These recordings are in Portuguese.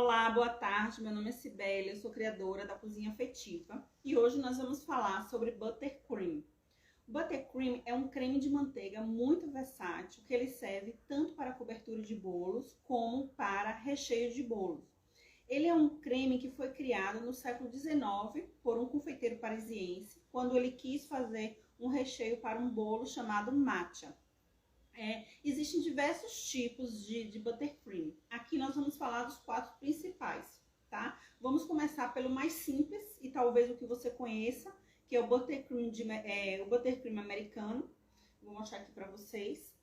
Olá, boa tarde, meu nome é Cibele, eu sou criadora da Cozinha Afetiva e hoje nós vamos falar sobre Buttercream. O Buttercream é um creme de manteiga muito versátil que ele serve tanto para cobertura de bolos como para recheio de bolos. Ele é um creme que foi criado no século XIX por um confeiteiro parisiense quando ele quis fazer um recheio para um bolo chamado matcha. Existem diversos tipos de buttercream. Aqui nós vamos falar dos 4 principais, tá? Vamos começar pelo mais simples e talvez o que você conheça, que é o buttercream americano. Vou mostrar aqui para vocês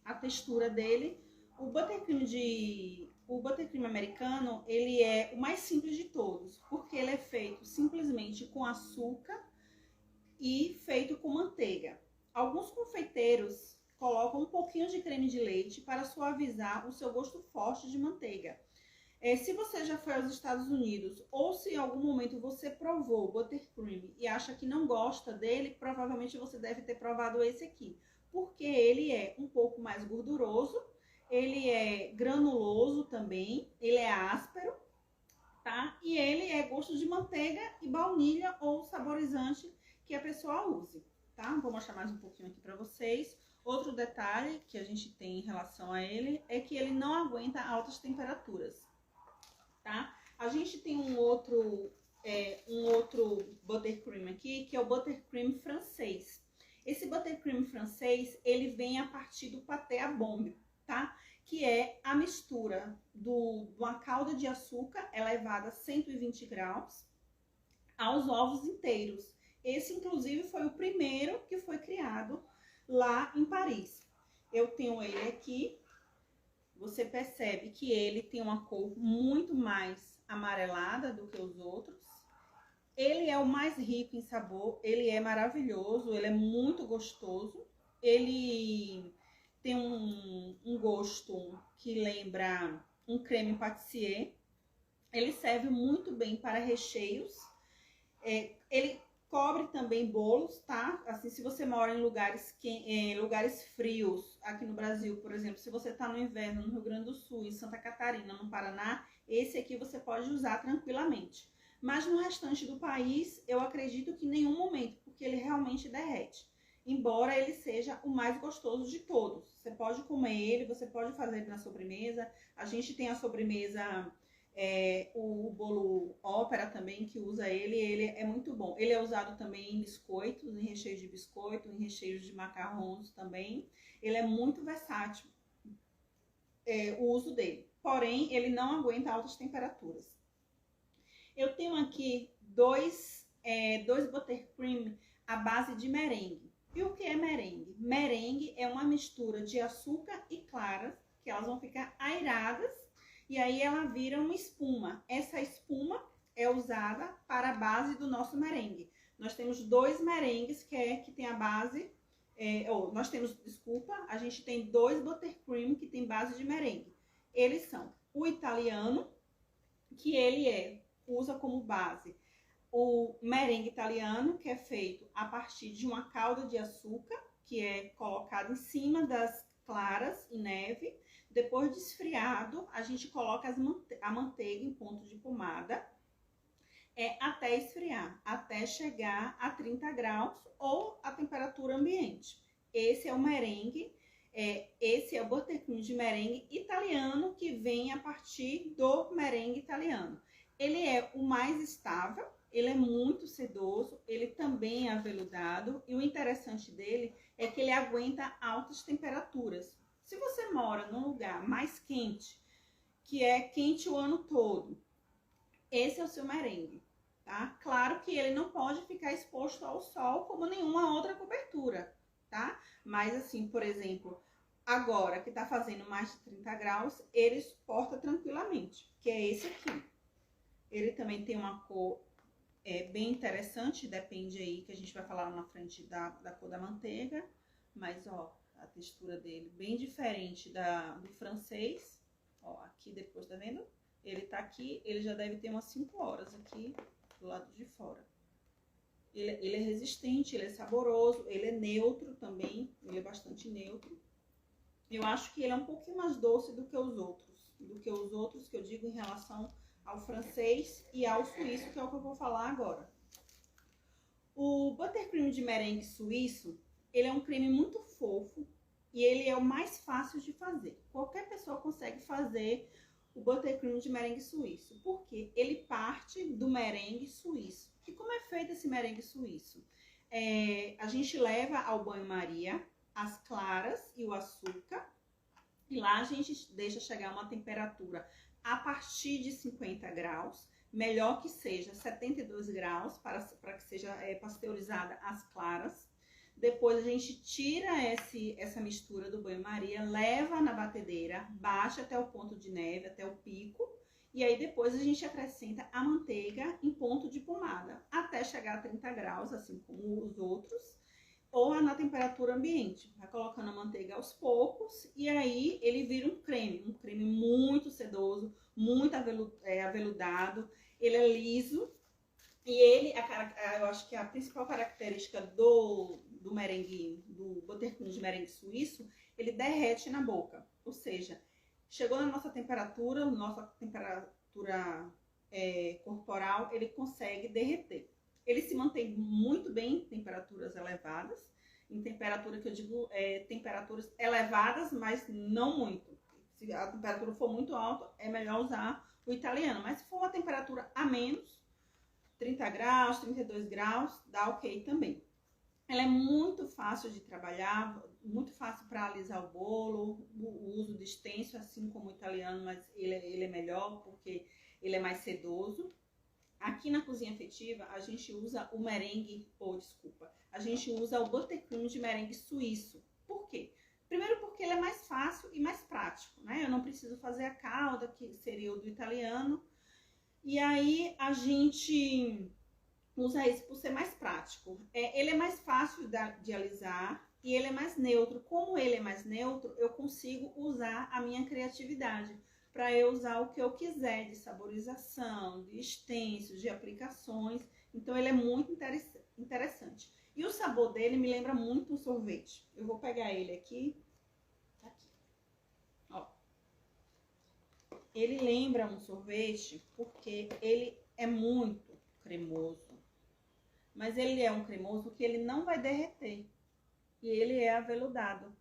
a textura dele. O buttercream americano, ele é o mais simples de todos, porque ele é feito simplesmente com açúcar e feito com manteiga. Alguns confeiteiros colocam um pouquinho de creme de leite para suavizar o seu gosto forte de manteiga. Se você já foi aos Estados Unidos ou se em algum momento você provou o buttercream e acha que não gosta dele, provavelmente você deve ter provado esse aqui, porque ele é um pouco mais gorduroso, ele é granuloso também, ele é áspero, tá? E ele é gosto de manteiga e baunilha ou saborizante que a pessoa use, tá? Vou mostrar mais um pouquinho aqui para vocês. Outro detalhe que a gente tem em relação a ele é que ele não aguenta altas temperaturas, tá? A gente tem um outro buttercream aqui, que é o buttercream francês. Esse buttercream francês, ele vem a partir do pâté à bombe, tá? Que é a mistura de uma calda de açúcar elevada a 120 graus aos ovos inteiros. Esse, inclusive, foi o primeiro que foi criado lá em Paris. Eu tenho ele aqui, você percebe que ele tem uma cor muito mais amarelada do que os outros. Ele é o mais rico em sabor, ele é maravilhoso, ele é muito gostoso. Ele tem um gosto que lembra um creme pâtissier. Ele serve muito bem para recheios. Ele cobre também bolos, tá? Assim, se você mora em lugares frios, aqui no Brasil, por exemplo, se você tá no inverno no Rio Grande do Sul, em Santa Catarina, no Paraná, esse aqui você pode usar tranquilamente. Mas no restante do país, eu acredito que em nenhum momento, porque ele realmente derrete. Embora ele seja o mais gostoso de todos. Você pode comer ele, você pode fazer ele na sobremesa. A gente tem a sobremesa... o bolo ópera também, que usa ele é muito bom. Ele é usado também em biscoitos, em recheios de biscoito, em recheios de macarrons também. Ele é muito versátil, o uso dele. Porém, ele não aguenta altas temperaturas. Eu tenho aqui dois buttercream à base de merengue. E o que é merengue? Merengue é uma mistura de açúcar e claras, que elas vão ficar aeradas, e aí ela vira uma espuma. Essa espuma é usada para a base do nosso merengue. Nós temos 2 merengues que tem a base... a gente tem 2 buttercream que tem base de merengue. Eles são o italiano, que ele usa como base o merengue italiano, que é feito a partir de uma calda de açúcar, que é colocado em cima das claras em neve. Depois de esfriado, a gente coloca a manteiga em ponto de pomada até esfriar, até chegar a 30 graus ou a temperatura ambiente. Esse é o merengue, esse é o buttercream de merengue italiano, que vem a partir do merengue italiano. Ele é o mais estável, ele é muito sedoso, ele também é aveludado, e o interessante dele é que ele aguenta altas temperaturas. Se você mora num lugar mais quente, que é quente o ano todo, esse é o seu merengue, tá? Claro que ele não pode ficar exposto ao sol como nenhuma outra cobertura, tá? Mas assim, por exemplo, agora que tá fazendo mais de 30 graus, ele suporta tranquilamente, que é esse aqui. Ele também tem uma cor bem interessante, depende aí, que a gente vai falar lá na frente da cor da manteiga, mas ó, a textura dele bem diferente do francês. Ó, aqui depois, tá vendo? Ele tá aqui, ele já deve ter umas 5 horas aqui do lado de fora. Ele é resistente, ele é saboroso, ele é neutro também, ele é bastante neutro. Eu acho que ele é um pouquinho mais doce do que os outros, do que os outros, que eu digo em relação ao francês e ao suíço, que é o que eu vou falar agora. O buttercream de merengue suíço, ele é um creme muito fofo e ele é o mais fácil de fazer. Qualquer pessoa consegue fazer o buttercream de merengue suíço, porque ele parte do merengue suíço. E como é feito esse merengue suíço? A gente leva ao banho-maria as claras e o açúcar, e lá a gente deixa chegar a uma temperatura a partir de 50 graus, melhor que seja 72 graus, para que seja pasteurizada as claras. Depois a gente tira essa mistura do banho-maria, leva na batedeira, baixa até o ponto de neve, até o pico, e aí depois a gente acrescenta a manteiga em ponto de pomada, até chegar a 30 graus, assim como os outros, ou na temperatura ambiente. Vai colocando a manteiga aos poucos, e aí ele vira um creme muito sedoso, muito aveludado, ele é liso, e ele, eu acho que a principal característica do merengue, do buttercream de merengue suíço, ele derrete na boca. Ou seja, chegou na nossa temperatura corporal, ele consegue derreter. Ele se mantém muito bem em temperaturas elevadas, em temperatura que eu digo temperaturas elevadas, mas não muito. Se a temperatura for muito alta, é melhor usar o italiano. Mas se for uma temperatura a menos, 30 graus, 32 graus, dá ok também. Ela é muito fácil de trabalhar, muito fácil para alisar o bolo, o uso de stencil, assim como o italiano, mas ele é melhor porque ele é mais sedoso. Aqui na cozinha afetiva, a gente usa o merengue, a gente usa o buttercream de merengue suíço. Por quê? Primeiro porque ele é mais fácil e mais prático, né? Eu não preciso fazer a calda, que seria o do italiano. E aí a gente usa esse por ser mais prático. Ele é mais fácil de alisar e ele é mais neutro. Como ele é mais neutro, eu consigo usar a minha criatividade para eu usar o que eu quiser de saborização, de stencils, de aplicações. Então ele é muito interessante. E o sabor dele me lembra muito um sorvete. Eu vou pegar ele aqui. Tá aqui. Ó. Ele lembra um sorvete porque ele é muito cremoso. Mas ele é um cremoso que ele não vai derreter. E ele é aveludado.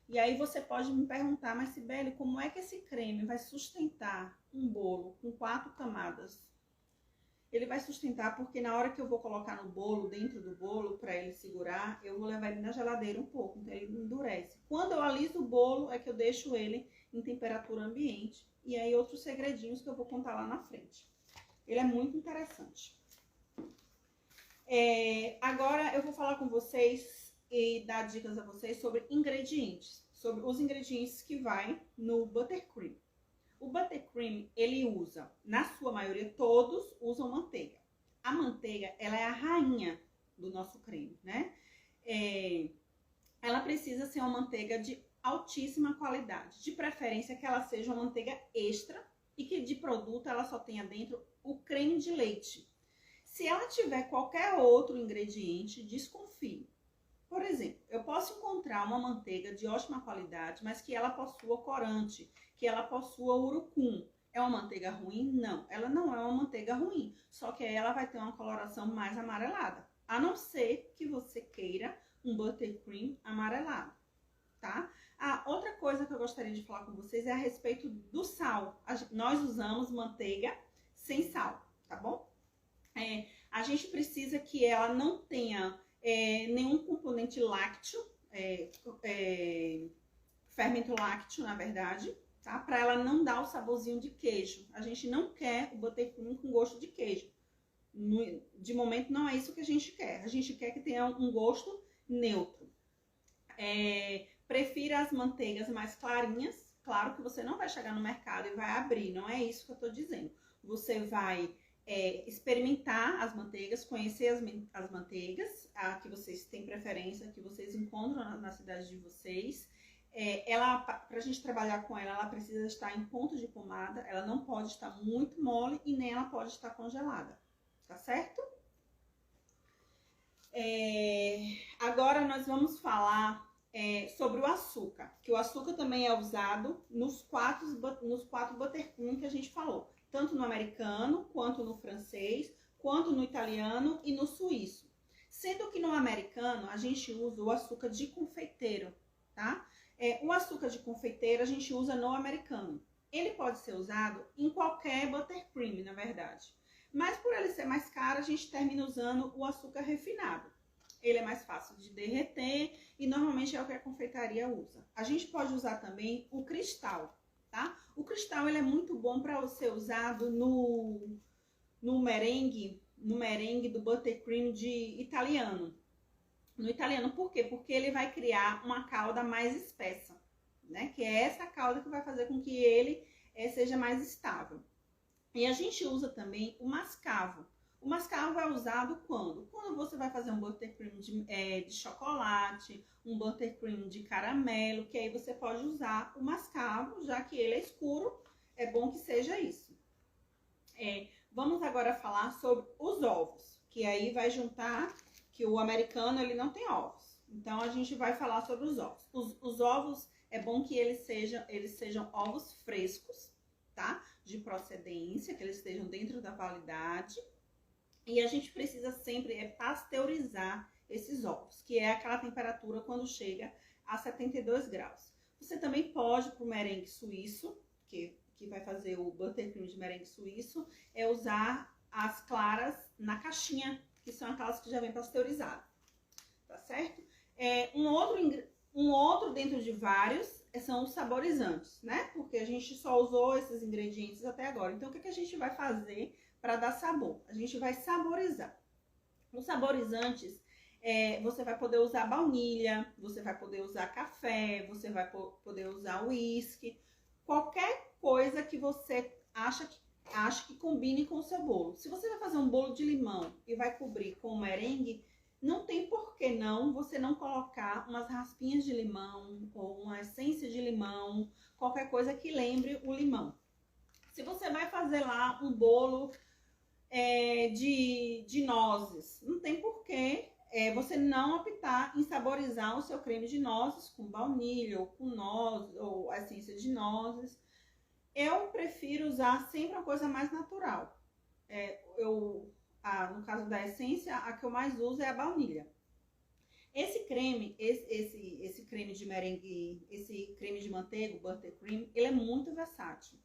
E aí você pode me perguntar, mas Sibeli, como é que esse creme vai sustentar um bolo com 4 camadas? Ele vai sustentar porque na hora que eu vou colocar no bolo, dentro do bolo, para ele segurar, eu vou levar ele na geladeira um pouco, então ele endurece. Quando eu aliso o bolo, é que eu deixo ele em temperatura ambiente. E aí outros segredinhos que eu vou contar lá na frente. Ele é muito interessante. Agora eu vou falar com vocês e dar dicas a vocês sobre ingredientes, sobre os ingredientes que vai no buttercream. O buttercream, ele usa, na sua maioria, todos usam manteiga. A manteiga, ela é a rainha do nosso creme, né? Ela precisa ser uma manteiga de altíssima qualidade, de preferência que ela seja uma manteiga extra e que de produto ela só tenha dentro o creme de leite. Se ela tiver qualquer outro ingrediente, desconfie. Por exemplo, eu posso encontrar uma manteiga de ótima qualidade, mas que ela possua corante, que ela possua urucum. É uma manteiga ruim? Não, ela não é uma manteiga ruim, só que aí ela vai ter uma coloração mais amarelada, a não ser que você queira um buttercream amarelado, tá? Outra coisa que eu gostaria de falar com vocês é a respeito do sal. Nós usamos manteiga sem sal, tá bom? A gente precisa que ela não tenha nenhum componente lácteo, fermento lácteo, na verdade, tá? Para ela não dar o saborzinho de queijo. A gente não quer o buttercream com gosto de queijo. De momento não é isso que a gente quer. A gente quer que tenha um gosto neutro. Prefira as manteigas mais clarinhas. Claro que você não vai chegar no mercado e vai abrir, não é isso que eu tô dizendo. Você vai experimentar as manteigas, conhecer as manteigas, a que vocês têm preferência, que vocês encontram na cidade de vocês. Para a gente trabalhar com ela precisa estar em ponto de pomada, ela não pode estar muito mole e nem ela pode estar congelada, tá certo? Agora nós vamos falar sobre o açúcar, que o açúcar também é usado nos quatro buttercream que a gente falou, tanto no americano, quanto no francês, quanto no italiano e no suíço. Sendo que no americano a gente usa o açúcar de confeiteiro, tá? O açúcar de confeiteiro a gente usa no americano. Ele pode ser usado em qualquer buttercream, na verdade. Mas por ele ser mais caro, a gente termina usando o açúcar refinado. Ele é mais fácil de derreter e normalmente é o que a confeitaria usa. A gente pode usar também o cristal, tá? O cristal ele é muito bom para ser usado no merengue do buttercream de italiano. No italiano, por quê? Porque ele vai criar uma calda mais espessa, né? Que é essa calda que vai fazer com que ele seja mais estável. E a gente usa também o mascavo. O mascavo é usado quando? Quando você vai fazer um buttercream de chocolate, um buttercream de caramelo, que aí você pode usar o mascavo, já que ele é escuro, é bom que seja isso. Vamos agora falar sobre os ovos, que aí vai juntar que o americano ele não tem ovos. Então a gente vai falar sobre os ovos. Os ovos é bom que eles sejam ovos frescos, tá? De procedência, que eles estejam dentro da validade. E a gente precisa sempre pasteurizar esses ovos, que é aquela temperatura quando chega a 72 graus. Você também pode, para o merengue suíço, que vai fazer o buttercream de merengue suíço, usar as claras na caixinha, que são aquelas que já vem pasteurizadas, tá certo? Um outro dentro de vários são os saborizantes, né? Porque a gente só usou esses ingredientes até agora. Então, o que a gente vai fazer para dar sabor? A gente vai saborizar. Os saborizantes, você vai poder usar baunilha, você vai poder usar café, você vai poder usar uísque, qualquer coisa que você acha que combine com o seu bolo. Se você vai fazer um bolo de limão e vai cobrir com merengue, não tem por que você não colocar umas raspinhas de limão ou uma essência de limão, qualquer coisa que lembre o limão. Se você vai fazer lá um bolo de nozes, não tem por que você não optar em saborizar o seu creme de nozes com baunilha ou com nozes ou essência de nozes. Eu prefiro usar sempre uma coisa mais natural. No caso da essência, a que eu mais uso é a baunilha. Esse creme de merengue, esse creme de manteiga, o buttercream, ele é muito versátil.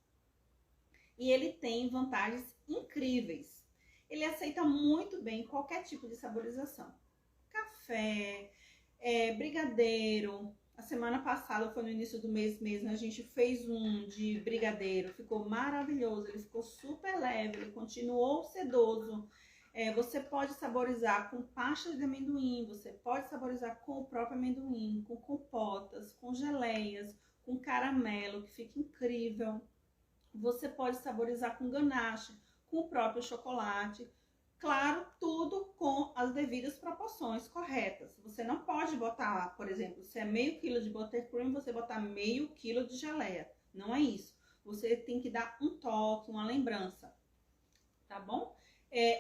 E ele tem vantagens incríveis. Ele aceita muito bem qualquer tipo de saborização. Café, brigadeiro. A semana passada, foi no início do mês mesmo, a gente fez um de brigadeiro. Ficou maravilhoso, ele ficou super leve, ele continuou sedoso. Você pode saborizar com pasta de amendoim, você pode saborizar com o próprio amendoim, com compotas, com geleias, com caramelo, que fica incrível. Você pode saborizar com ganache, com o próprio chocolate. Claro, tudo com as devidas proporções corretas. Você não pode botar, por exemplo, se é meio quilo de buttercream, você botar meio quilo de geleia. Não é isso. Você tem que dar um toque, uma lembrança, tá bom?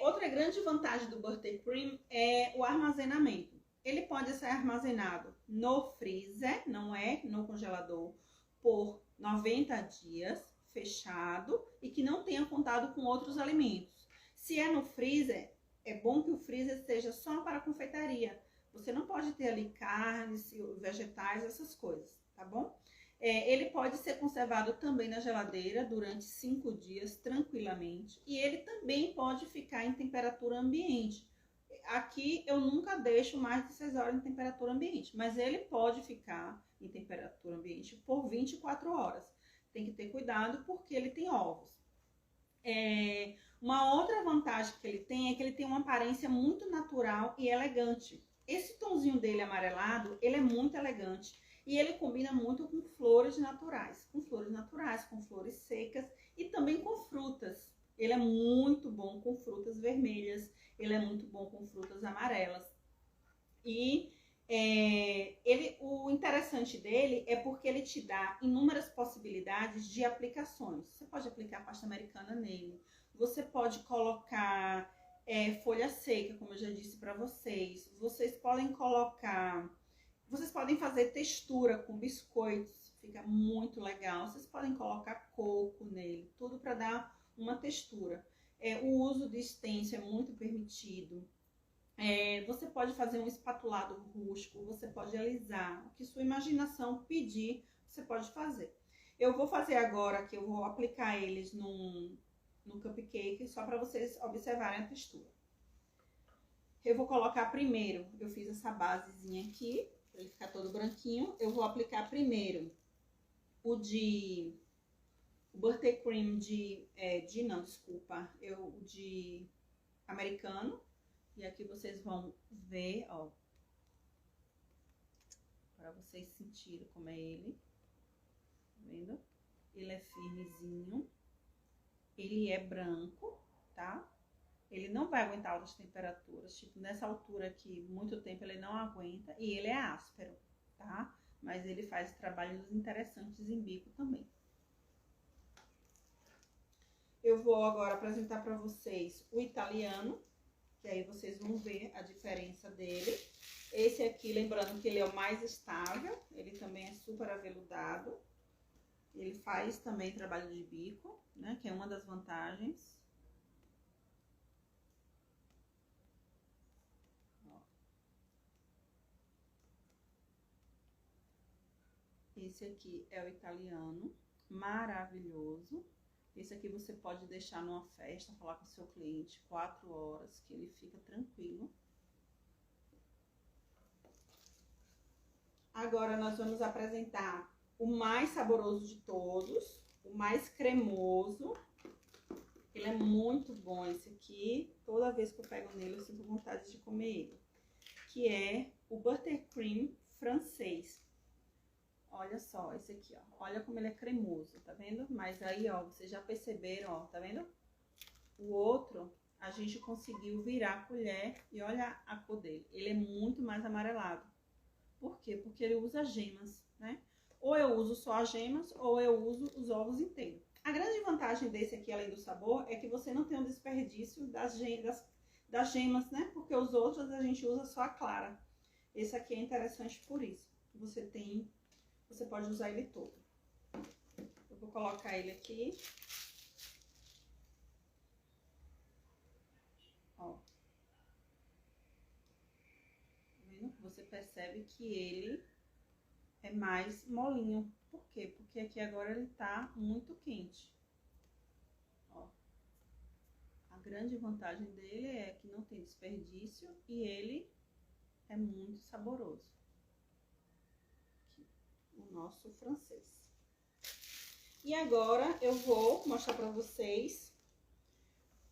Outra grande vantagem do buttercream é o armazenamento. Ele pode ser armazenado no freezer, não é no congelador, por 90 dias, fechado e que não tenha contato com outros alimentos. Se é no freezer, é bom que o freezer seja só para confeitaria. Você não pode ter ali carnes, vegetais, essas coisas, tá bom? Ele pode ser conservado também na geladeira durante 5 dias, tranquilamente. E ele também pode ficar em temperatura ambiente. Aqui eu nunca deixo mais de 6 horas em temperatura ambiente, mas ele pode ficar em temperatura ambiente por 24 horas. Tem que ter cuidado porque ele tem ovos. Uma outra vantagem que ele tem é que ele tem uma aparência muito natural e elegante. Esse tonzinho dele amarelado, ele é muito elegante. E ele combina muito com flores naturais, com flores secas e também com frutas. Ele é muito bom com frutas vermelhas, ele é muito bom com frutas amarelas. E o interessante dele é porque ele te dá inúmeras possibilidades de aplicações. Você pode aplicar pasta americana nele, você pode colocar folha seca, como eu já disse para vocês. Vocês podem colocar Vocês podem fazer textura com biscoitos, fica muito legal. Vocês podem colocar coco nele, tudo para dar uma textura. O uso de stencil é muito permitido. Você pode fazer um espatulado rústico, você pode alisar, o que sua imaginação pedir, você pode fazer. Eu vou fazer agora que eu vou aplicar eles no cupcake, só para vocês observarem a textura. Eu vou colocar primeiro, eu fiz essa basezinha aqui, para ele ficar todo branquinho. Eu vou aplicar primeiro o buttercream de americano. E aqui vocês vão ver, ó, para vocês sentirem como é ele. Tá vendo? Ele é firmezinho. Ele é branco, tá? Ele não vai aguentar altas temperaturas. Tipo, nessa altura aqui, muito tempo ele não aguenta. E ele é áspero, tá? Mas ele faz trabalhos interessantes em bico também. Eu vou agora apresentar para vocês o italiano. Que aí vocês vão ver a diferença dele. Esse aqui, lembrando que ele é o mais estável, ele também é super aveludado. Ele faz também trabalho de bico, né, que é uma das vantagens. Ó. Esse aqui é o italiano, maravilhoso. Esse aqui você pode deixar numa festa, falar com o seu cliente 4 horas, que ele fica tranquilo. Agora nós vamos apresentar o mais saboroso de todos, o mais cremoso. Ele é muito bom esse aqui. Toda vez que eu pego nele eu sinto vontade de comer ele. Que é o buttercream francês. Olha só, esse aqui, ó. Olha como ele é cremoso, tá vendo? Mas aí, ó, vocês já perceberam, ó, tá vendo? O outro, a gente conseguiu virar a colher e olha a cor dele. Ele é muito mais amarelado. Por quê? Porque ele usa gemas, né? Ou eu uso só as gemas, ou eu uso os ovos inteiros. A grande vantagem desse aqui, além do sabor, é que você não tem um desperdício das gemas, né? Porque os outros a gente usa só a clara. Esse aqui é interessante por isso. Você pode usar ele todo. Eu vou colocar ele aqui. Ó. Tá vendo? Você percebe que ele é mais molinho. Por quê? Porque aqui agora ele tá muito quente. Ó. A grande vantagem dele é que não tem desperdício e ele é muito saboroso. O nosso francês. E agora eu vou mostrar para vocês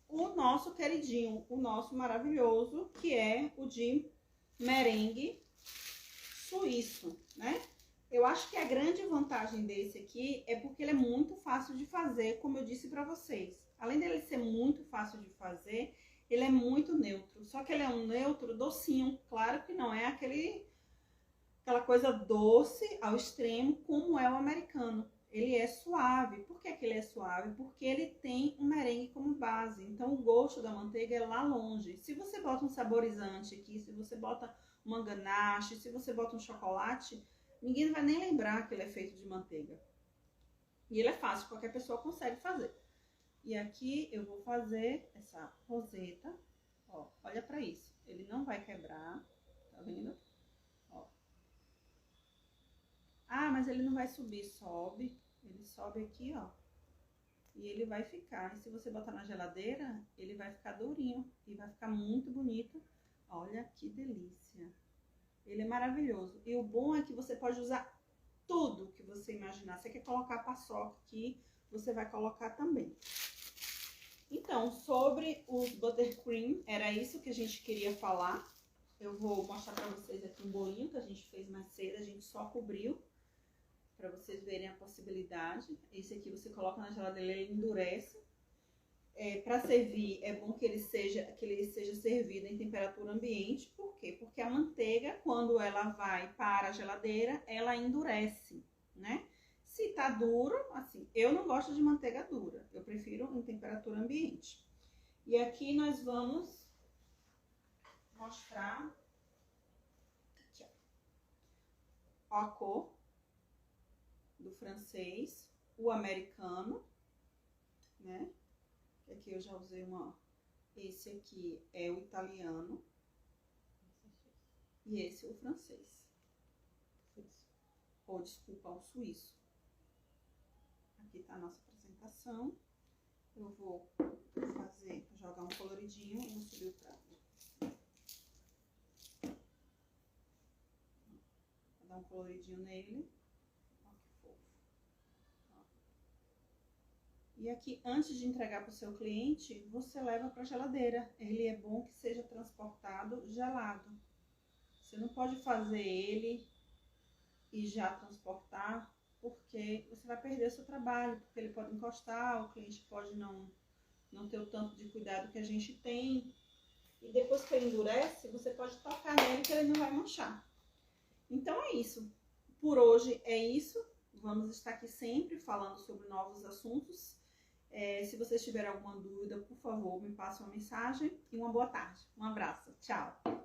o nosso queridinho, o nosso maravilhoso, que é o de merengue suíço, né? Eu acho que a grande vantagem desse aqui é porque ele é muito fácil de fazer, como eu disse para vocês. Além dele ser muito fácil de fazer, ele é muito neutro. Só que ele é um neutro docinho, claro que não é aquela coisa doce ao extremo, como é o americano. Ele é suave. Por que ele é suave? Porque ele tem um merengue como base. Então, o gosto da manteiga é lá longe. Se você bota um saborizante aqui, se você bota uma ganache, se você bota um chocolate, ninguém vai nem lembrar que ele é feito de manteiga. E ele é fácil, qualquer pessoa consegue fazer. E aqui eu vou fazer essa roseta. Ó, olha pra isso. Ele não vai quebrar, tá vendo? Ah, mas ele não vai subir, sobe. Ele sobe aqui, ó. E ele vai ficar. E se você botar na geladeira, ele vai ficar durinho. E vai ficar muito bonito. Olha que delícia. Ele é maravilhoso. E o bom é que você pode usar tudo que você imaginar. Você quer colocar paçoca aqui, você vai colocar também. Então, sobre os buttercream, era isso que a gente queria falar. Eu vou mostrar pra vocês aqui um bolinho que a gente fez mais cedo. A gente só cobriu. Para vocês verem a possibilidade. Esse aqui você coloca na geladeira, ele endurece. Para servir, é bom que ele seja servido em temperatura ambiente. Por quê? Porque a manteiga, quando ela vai para a geladeira, ela endurece, né? Se tá duro, assim, eu não gosto de manteiga dura. Eu prefiro em temperatura ambiente. E aqui nós vamos mostrar... Ó a cor do francês, o americano, né? Aqui eu já usei uma... Esse aqui é o italiano. E esse é o francês. Ou, desculpa, o suíço. Aqui tá a nossa apresentação. Eu vou jogar um coloridinho e vou subir o prato. Vou dar um coloridinho nele. Ó, que fofo. Ó. E aqui, antes de entregar para o seu cliente, você leva para a geladeira. Ele é bom que seja transportado gelado. Você não pode fazer ele e já transportar, porque você vai perder o seu trabalho, porque ele pode encostar, o cliente pode não ter o tanto de cuidado que a gente tem. E depois que ele endurece, você pode tocar nele que ele não vai manchar. Então é isso. Por hoje é isso. Vamos estar aqui sempre falando sobre novos assuntos. Se vocês tiverem alguma dúvida, por favor, me passe uma mensagem e uma boa tarde. Um abraço. Tchau.